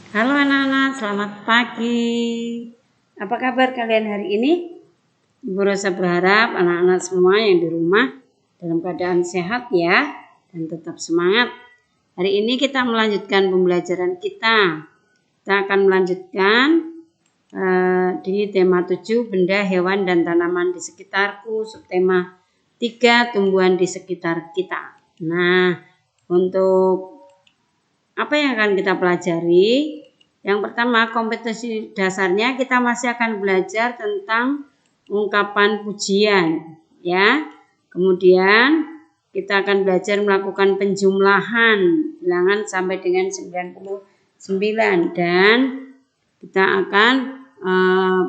Halo anak-anak, selamat pagi. Apa kabar kalian hari ini? Ibu Rosa berharap anak-anak semua yang di rumah dalam keadaan sehat ya dan tetap semangat. Hari ini kita melanjutkan pembelajaran kita. Kita akan melanjutkan di tema 7 benda, hewan, dan tanaman di sekitarku, subtema 3 tumbuhan di sekitar kita. Nah, untuk apa yang akan kita pelajari? Yang pertama, kompetensi dasarnya kita masih akan belajar tentang ungkapan pujian ya. Kemudian kita akan belajar melakukan penjumlahan bilangan sampai dengan 99 dan kita akan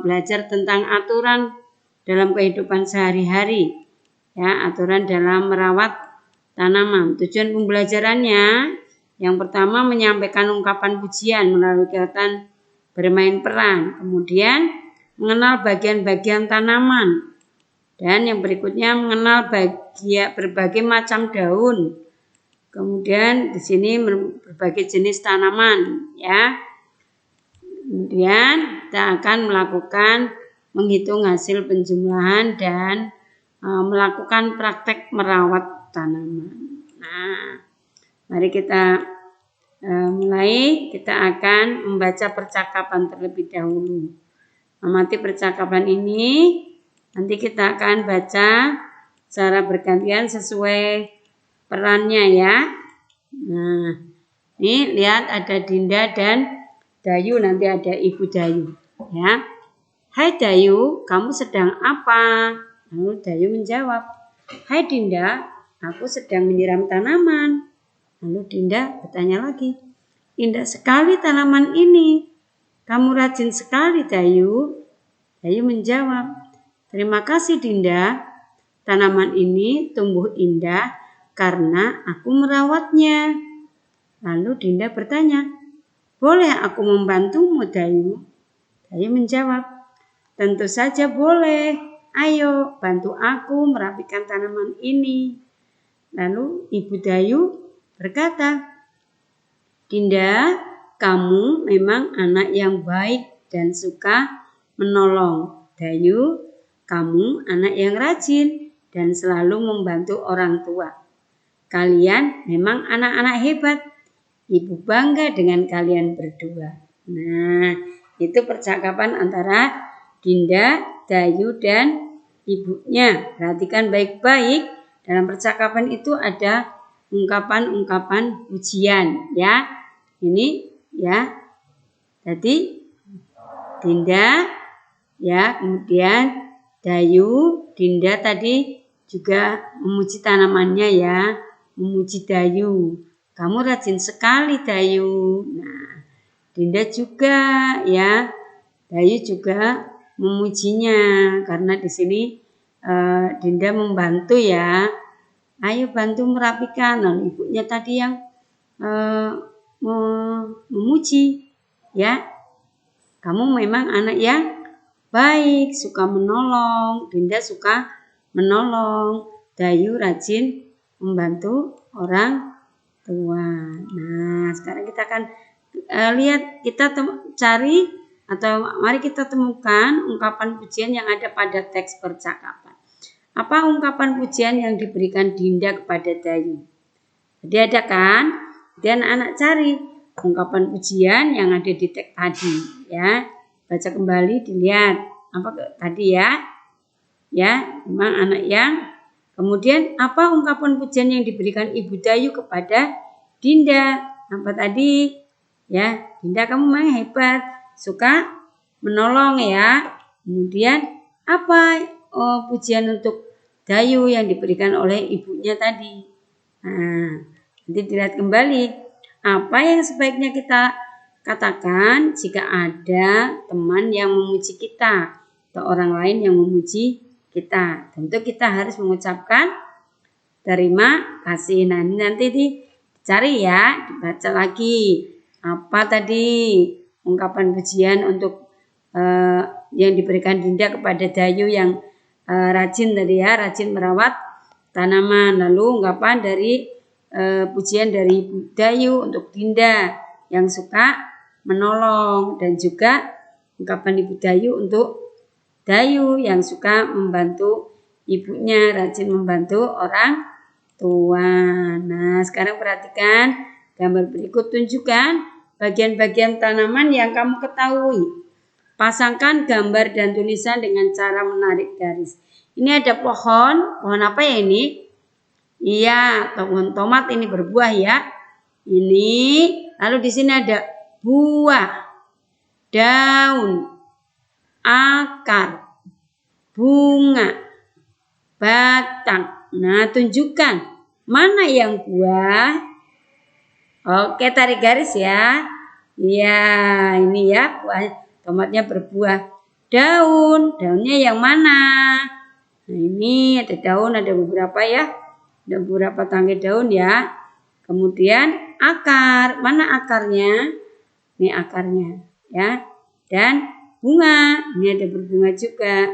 belajar tentang aturan dalam kehidupan sehari-hari ya, aturan dalam merawat tanaman. Tujuan pembelajarannya yang pertama menyampaikan ungkapan pujian melalui kegiatan bermain peran, kemudian mengenal bagian-bagian tanaman, dan yang berikutnya mengenal berbagai macam daun. Kemudian di sini berbagai jenis tanaman ya. Kemudian kita akan melakukan menghitung hasil penjumlahan dan melakukan praktek merawat tanaman. Nah, mari kita mulai. Kita akan membaca percakapan terlebih dahulu. Amati percakapan ini. Nanti kita akan baca secara bergantian sesuai perannya ya. Nah, ini lihat ada Dinda dan Dayu, nanti ada Ibu Dayu ya. Hai Dayu, kamu sedang apa? Lalu Dayu menjawab, hai Dinda, aku sedang menyiram tanaman. Lalu Dinda bertanya lagi, indah sekali tanaman ini. Kamu rajin sekali Dayu. Dayu menjawab, terima kasih Dinda. Tanaman ini tumbuh indah karena aku merawatnya. Lalu Dinda bertanya, boleh aku membantumu Dayu? Dayu menjawab, tentu saja boleh. Ayo bantu aku merapikan tanaman ini. Lalu Ibu Dayu berkata, Dinda, kamu memang anak yang baik dan suka menolong. Dayu, kamu anak yang rajin dan selalu membantu orang tua. Kalian memang anak-anak hebat. Ibu bangga dengan kalian berdua. Nah, itu percakapan antara Dinda, Dayu, dan ibunya. Perhatikan baik-baik. Dalam percakapan itu ada ungkapan-ungkapan pujian ya. Ini ya. Jadi Dinda ya, kemudian Dayu, Dinda tadi juga memuji tanamannya ya, memuji Dayu. Kamu rajin sekali Dayu. Nah, Dinda juga ya, Dayu juga memujinya karena di sini Dinda membantu ya. Ayo bantu merapikan. Lalu ibunya tadi yang memuji ya. Kamu memang anak yang baik, suka menolong. Dinda suka menolong. Dayu rajin membantu orang tua. Nah, sekarang kita akan lihat, kita cari atau mari kita temukan ungkapan pujian yang ada pada teks percakapan. Apa ungkapan pujian yang diberikan Dinda kepada Dayu? Jadi ada kan? Dan anak cari ungkapan pujian yang ada di teks tadi ya. Baca kembali, dilihat apa tadi ya. Ya, memang anak yang. Kemudian apa ungkapan pujian yang diberikan Ibu Dayu kepada Dinda? Apa tadi? Ya, Dinda kamu memang hebat, suka menolong ya. Kemudian apa pujian untuk Dayu yang diberikan oleh ibunya tadi? Nah, nanti dilihat kembali. Apa yang sebaiknya kita katakan jika ada teman yang memuji kita atau orang lain yang memuji kita? Tentu kita harus mengucapkan terima kasih. Nah, nanti dicari ya, dibaca lagi. Apa tadi ungkapan pujian untuk yang diberikan Dinda kepada Dayu yang rajin tadi ya, rajin merawat tanaman. Lalu ungkapan dari pujian dari Dayu untuk Dinda yang suka menolong, dan juga ungkapan Ibu Dayu untuk Dayu yang suka membantu ibunya, rajin membantu orang tua. Nah, sekarang perhatikan gambar berikut, tunjukkan bagian-bagian tanaman yang kamu ketahui. Pasangkan gambar dan tulisan dengan cara menarik garis. Ini ada pohon apa ya ini? Iya, pohon tomat ini berbuah ya. Ini, lalu di sini ada buah, daun, akar, bunga, batang. Nah, tunjukkan mana yang buah. Oke, tarik garis ya. Ya, ini ya buah tomatnya berbuah. Daunnya yang mana? Nah, ini ada daun, ada beberapa ya. Ada beberapa tangkai daun ya. Kemudian akar, mana akarnya? Ini akarnya ya. Dan bunga, ini ada berbunga juga.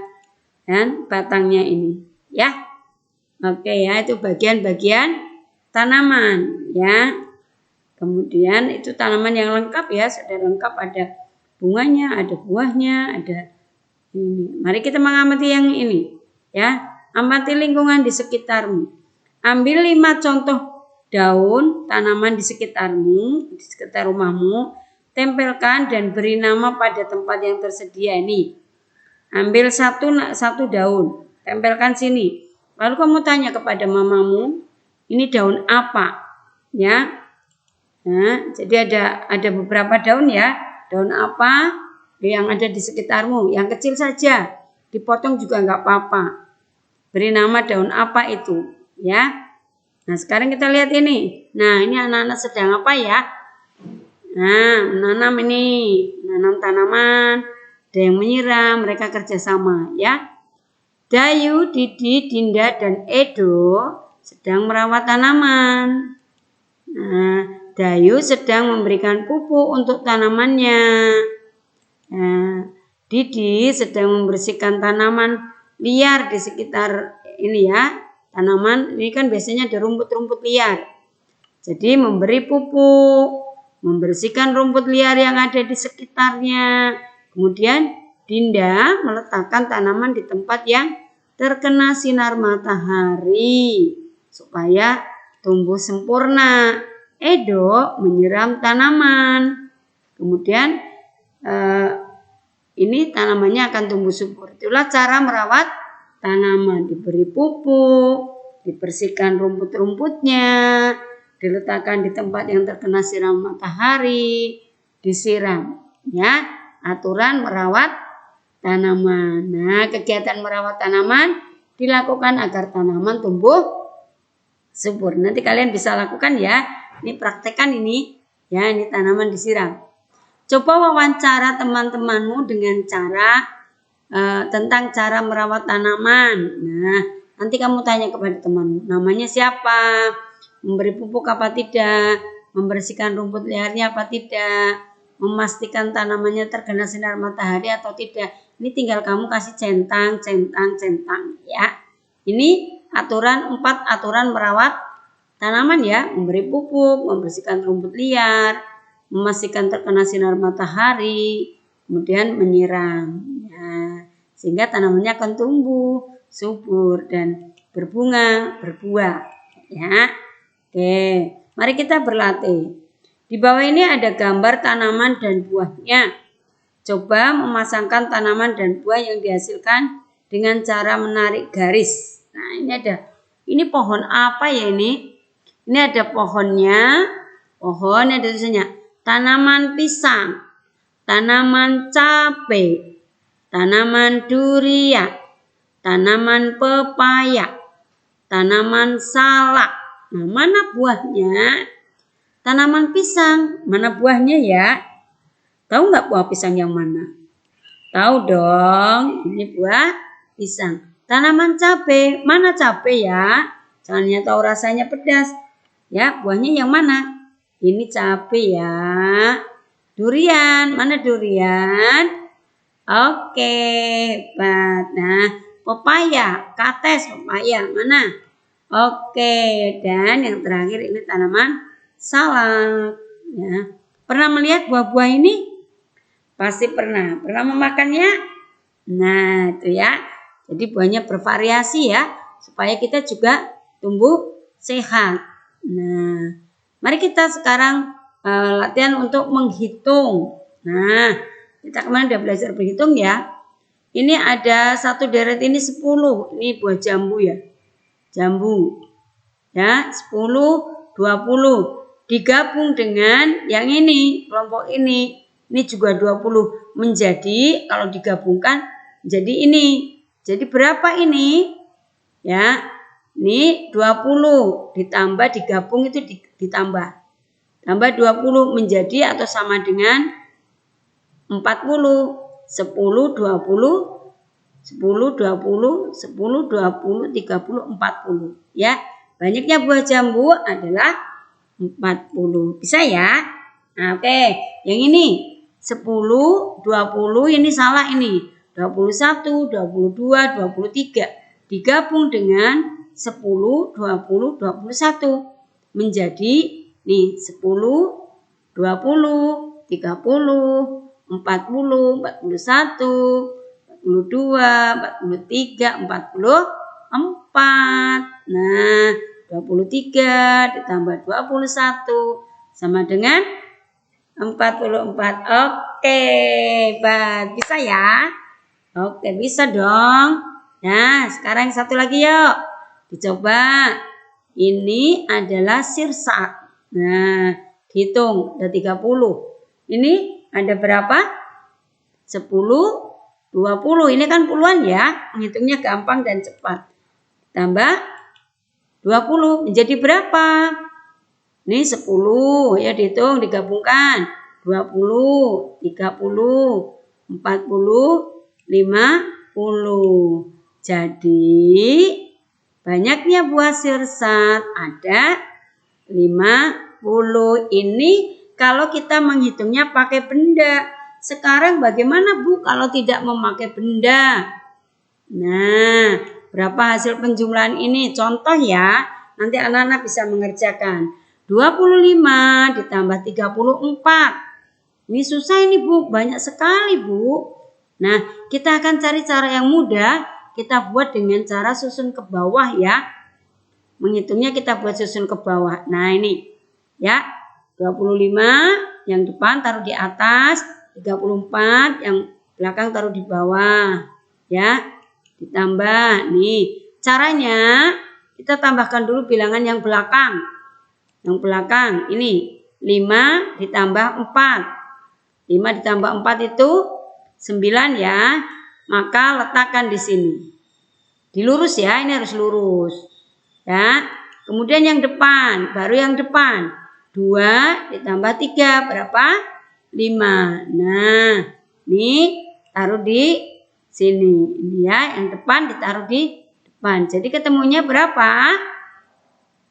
Dan batangnya ini ya. Oke ya, itu bagian-bagian tanaman ya. Kemudian itu tanaman yang lengkap ya, sudah lengkap, ada bunganya, ada buahnya, ada ini. Mari kita mengamati yang ini ya. Amati lingkungan di sekitarmu. Ambil 5 contoh daun tanaman di sekitarmu, di sekitar rumahmu. Tempelkan dan beri nama pada tempat yang tersedia ini. Ambil satu daun, tempelkan sini. Lalu kamu tanya kepada mamamu, ini daun apa? Ya. Nah, jadi ada beberapa daun ya. Daun apa yang ada di sekitarmu? Yang kecil saja, dipotong juga enggak apa-apa. Beri nama daun apa itu, ya. Nah, sekarang kita lihat ini. Nah, ini anak-anak sedang apa ya? Nah, menanam ini, menanam tanaman. Ada yang menyiram, mereka kerjasama ya. Dayu, Didi, Dinda, dan Edo sedang merawat tanaman. Nah, Dayu sedang memberikan pupuk untuk tanamannya. Nah, Didi sedang membersihkan tanaman liar di sekitar ini ya. Tanaman ini kan biasanya ada rumput-rumput liar. Jadi memberi pupuk, membersihkan rumput liar yang ada di sekitarnya. Kemudian Dinda meletakkan tanaman di tempat yang terkena sinar matahari supaya tumbuh sempurna. Edo menyiram tanaman. Kemudian ini tanamannya akan tumbuh subur. Itulah cara merawat tanaman. Diberi pupuk, dibersihkan rumput-rumputnya, diletakkan di tempat yang terkena sinar matahari, disiram. Ya, aturan merawat tanaman. Nah, kegiatan merawat tanaman dilakukan agar tanaman tumbuh subur. Nanti kalian bisa lakukan ya. Ini praktekkan ini. Ya, ini tanaman disiram. Coba wawancara teman-temanmu dengan cara tentang cara merawat tanaman. Nah, nanti kamu tanya kepada temanmu, namanya siapa? Memberi pupuk apa tidak? Membersihkan rumput liarnya apa tidak? Memastikan tanamannya terkena sinar matahari atau tidak? Ini tinggal kamu kasih centang ya. Ini 4 aturan merawat tanaman ya. Memberi pupuk, membersihkan rumput liar, memastikan terkena sinar matahari, kemudian menyiram. Nah, sehingga tanamannya akan tumbuh subur dan berbunga, berbuah. Ya. Oke, mari kita berlatih. Di bawah ini ada gambar tanaman dan buahnya. Coba memasangkan tanaman dan buah yang dihasilkan dengan cara menarik garis. Nah, ini pohon apa ya ini? Ini ada pohonnya. Pohon ada tulisannya tanaman pisang, tanaman cabai, tanaman durian, tanaman pepaya, tanaman salak. Nah, mana buahnya? Tanaman pisang, mana buahnya ya? Tahu nggak buah pisang yang mana? Tahu dong, ini buah pisang. Tanaman cabai, mana cabai ya? Jangan tahu rasanya pedas. Ya, buahnya yang mana? Ini cabai ya. Durian, mana durian? Oke, hebat. Nah, pepaya, kates pepaya, mana? Oke, dan yang terakhir ini tanaman salak. Ya. Pernah melihat buah-buah ini? Pasti pernah. Pernah memakannya? Nah, itu ya. Jadi buahnya bervariasi ya, supaya kita juga tumbuh sehat. Nah, mari kita sekarang latihan untuk menghitung. Nah, kita kemarin udah belajar berhitung ya. Ini ada satu deret ini 10. Ini buah jambu ya. Jambu. Ya, 10, 20. Digabung dengan yang ini, kelompok ini. Ini juga 20. Menjadi kalau digabungkan jadi ini. Jadi berapa ini? Ya, ini 20 ditambah digabung itu ditambah. Tambah 20 menjadi atau sama dengan 40. 10, 20, 10, 20, 10, 20, 30, 40. Ya, banyaknya buah jambu adalah 40. Bisa ya? Nah, oke. Yang ini 10, 20 ini salah ini. 21, 22, 23. Digabung dengan 10, 20, 21. Menjadi nih 10, 20, 30, 40, 41, 42, 43, 44. Nah, 23 ditambah 21 sama dengan 44. Oke, hebat. Bisa ya? Oke, bisa dong. Nah, sekarang satu lagi yuk. Dicoba. Ini adalah sirsak. Nah, hitung. Ada 30. Ini ada berapa? 10, 20. Ini kan puluhan ya. Menghitungnya gampang dan cepat. Tambah 20 menjadi berapa? Ini 10 ya, dihitung digabungkan. 20, 30, 40, 50. Jadi banyaknya buah sirsat ada 50. Ini kalau kita menghitungnya pakai benda. Sekarang bagaimana Bu kalau tidak memakai benda? Nah, berapa hasil penjumlahan ini? Contoh ya, nanti anak-anak bisa mengerjakan. 25 ditambah 34. Ini susah ini Bu, banyak sekali Bu. Nah, kita akan cari cara yang mudah. Kita buat dengan cara susun ke bawah ya. Menghitungnya kita buat susun ke bawah. Nah ini ya, 25 yang depan taruh di atas, 34 yang belakang taruh di bawah ya. Ditambah nih, caranya kita tambahkan dulu bilangan yang belakang. Yang belakang ini 5 ditambah 4. 5 ditambah 4 itu 9 ya. Maka letakkan di sini. Dilurus ya, ini harus lurus. Ya. Kemudian yang depan, baru yang depan. 2 ditambah 3 berapa? 5. Nah, ini taruh di sini. Ini ya, yang depan ditaruh di depan. Jadi ketemunya berapa?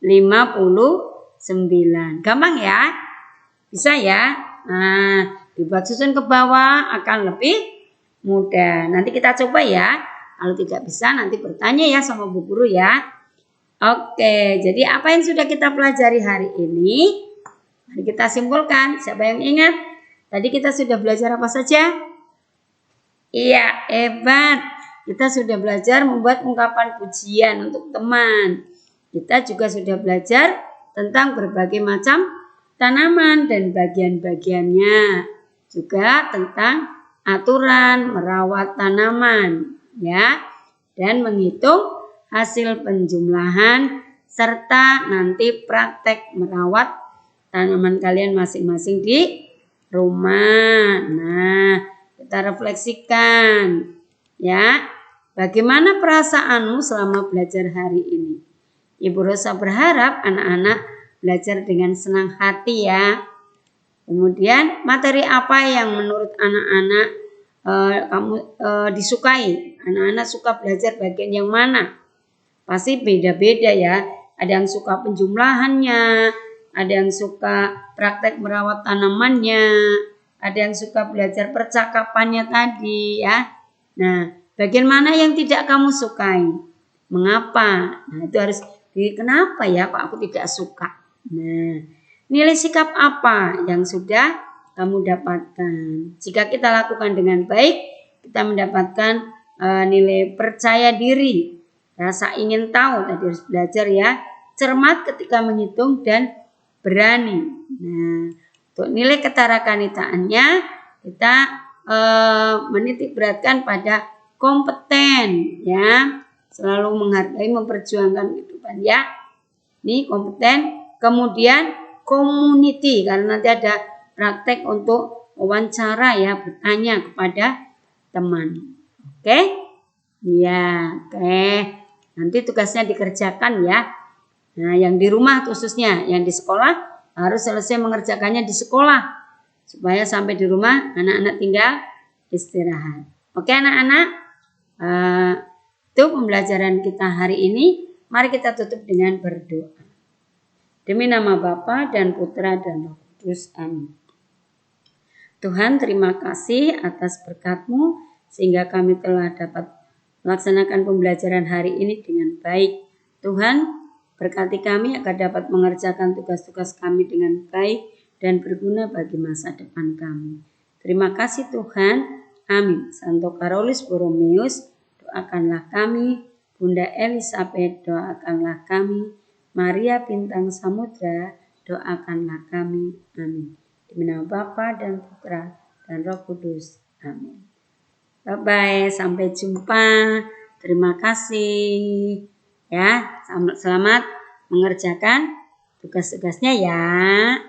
59. Gampang ya? Bisa ya? Nah, dibuat susun ke bawah akan lebih mudah. Nanti kita coba ya. Kalau tidak bisa nanti bertanya ya sama Bu Guru ya. Oke, jadi apa yang sudah kita pelajari hari ini? Mari kita simpulkan. Siapa yang ingat? Tadi kita sudah belajar apa saja? Iya, hebat. Kita sudah belajar membuat ungkapan pujian untuk teman. Kita juga sudah belajar tentang berbagai macam tanaman dan bagian-bagiannya. Juga tentang aturan merawat tanaman ya, dan menghitung hasil penjumlahan serta nanti praktek merawat tanaman kalian masing-masing di rumah. Nah, kita refleksikan ya, bagaimana perasaanmu selama belajar hari ini. Ibu Rosa berharap anak-anak belajar dengan senang hati ya. Kemudian materi apa yang menurut anak-anak kamu disukai? Anak-anak suka belajar bagian yang mana? Pasti beda-beda ya. Ada yang suka penjumlahannya, ada yang suka praktek merawat tanamannya, ada yang suka belajar percakapannya tadi ya. Nah, bagian mana yang tidak kamu sukai? Mengapa? Nah, itu harus kenapa ya kok aku tidak suka? Nah, Nilai sikap apa yang sudah kamu dapatkan? Jika kita lakukan dengan baik, kita mendapatkan nilai percaya diri, rasa ingin tahu, tadi harus belajar ya, cermat ketika menghitung dan berani. Nah, untuk nilai ketarakanitaannya kita menitik beratkan pada kompeten ya, selalu menghargai, memperjuangkan kehidupan ya. Ini kompeten, kemudian community karena nanti ada praktek untuk wawancara ya, bertanya kepada teman. Oke? Ya, oke. Nanti tugasnya dikerjakan ya. Nah, yang di rumah khususnya, yang di sekolah harus selesai mengerjakannya di sekolah supaya sampai di rumah anak-anak tinggal istirahat. Oke anak-anak, itu pembelajaran kita hari ini. Mari kita tutup dengan berdoa. Demi nama Bapa dan Putra dan Roh Kudus. Amin. Tuhan, terima kasih atas berkat-Mu sehingga kami telah dapat melaksanakan pembelajaran hari ini dengan baik. Tuhan, berkati kami agar dapat mengerjakan tugas-tugas kami dengan baik dan berguna bagi masa depan kami. Terima kasih Tuhan. Amin. Santo Carolus Borromeus, doakanlah kami. Bunda Elizabeth, doakanlah kami. Maria Bintang Samudra, doakanlah kami. Amin. Demi nama Bapa dan Putra dan Roh Kudus. Amin. Bye-bye, sampai jumpa. Terima kasih. Ya, selamat mengerjakan tugas-tugasnya ya.